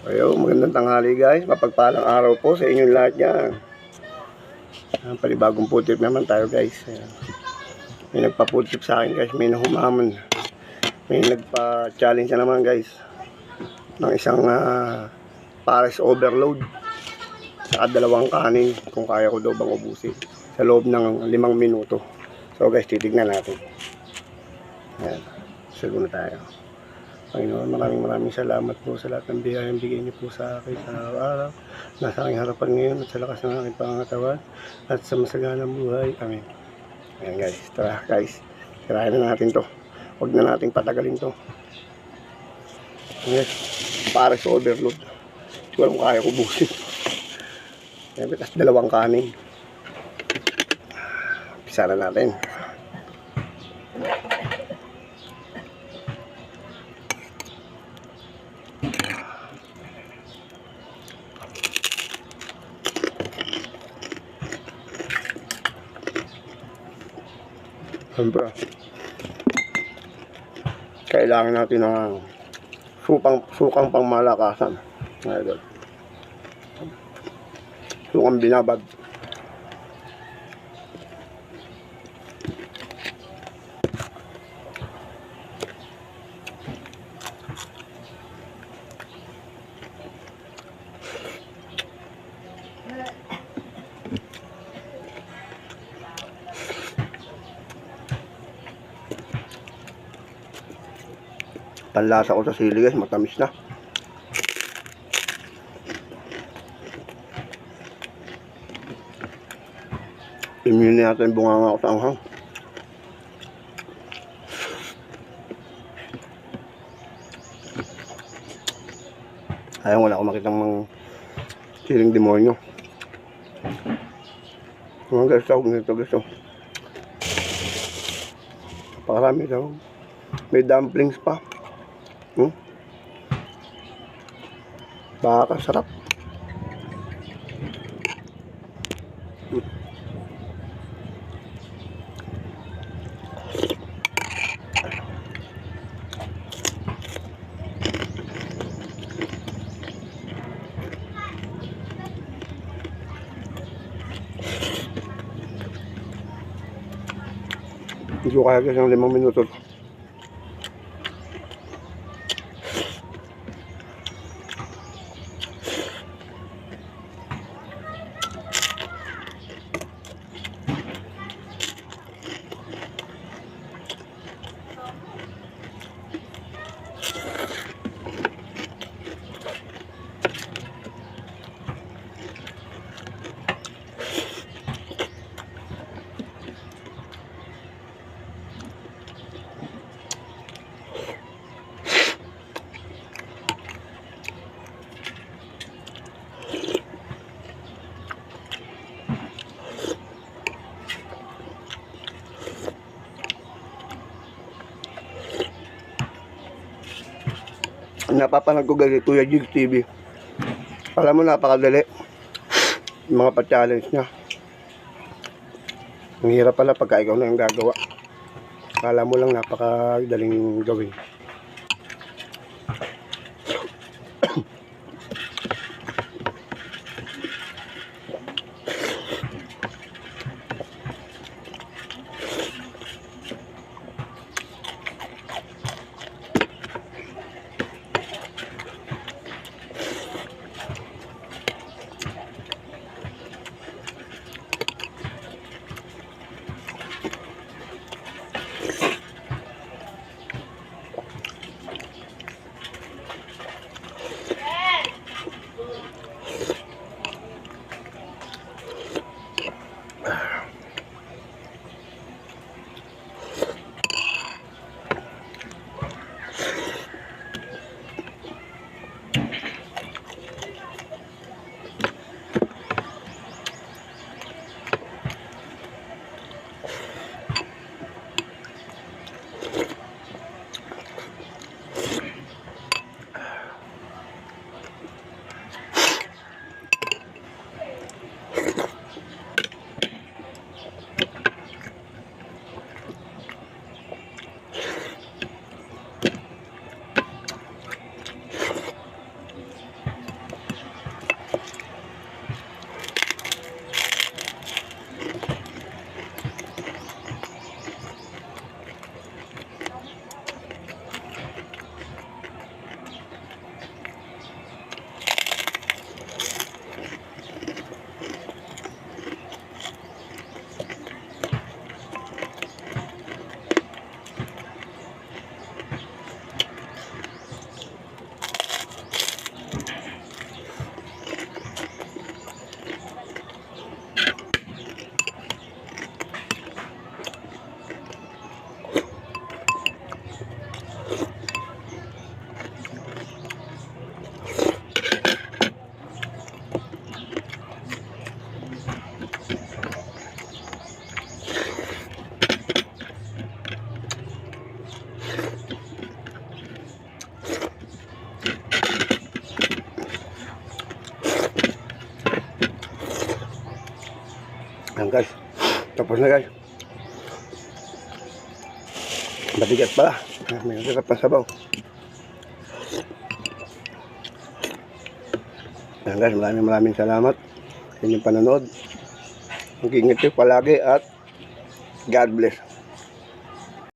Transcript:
Ayo, magandang tanghali guys. Mapagpalang araw po sa inyong lahat yan. Panibagong food trip naman tayo guys. May nagpa-food trip sa akin guys. May nahumaman. May nagpa-challenge na naman guys. Ng isang pares overload. Saka 2 kanin. Kung kaya ko daw bang ubusin. Sa loob ng 5 minuto. So guys, titignan natin. Ayan. Siguro na tayo. Panginoon, maraming salamat po sa lahat ng biyayang bigay niyo po sa akin sa araw-araw. Nasa aking harapan ngayon at sa lakas ng aking pangangatawan at sa masaganang buhay. Amen. Ayan guys, tara guys. Tirahin na natin to. Huwag na natin patagalin to. Yes, para sa overload. Siguro kung kaya ko busin. Ayan, tas 2 kanin. Pisa na natin. Siyempre, kailangan natin ng sukang pangmalakasan. Sukang binabad. Panlasa ko sa sili guys, matamis na. Immune natin bunganga ko sa anghang. Ayaw, wala akong makitang mga siling demonyo. Mga guys, tawag nito guys. Napakarami daw. May dumplings pa. Baka sarap. Hindi ko kaya kasi ng 5 minuto. Napapanood ko guys, Kuya Jigs TV. Alam mo, napakadali yung mga pa-challenge niya. Ang hirap pala pagka ikaw na yung gagawa. Akala mo lang napakadaling gawin. Ayan guys, tapos na guys. Mabigat pala. May nasarap na sabaw. Ayan guys, maraming salamat sa inyong panonood. Mag-ingat kayo palagi at God bless.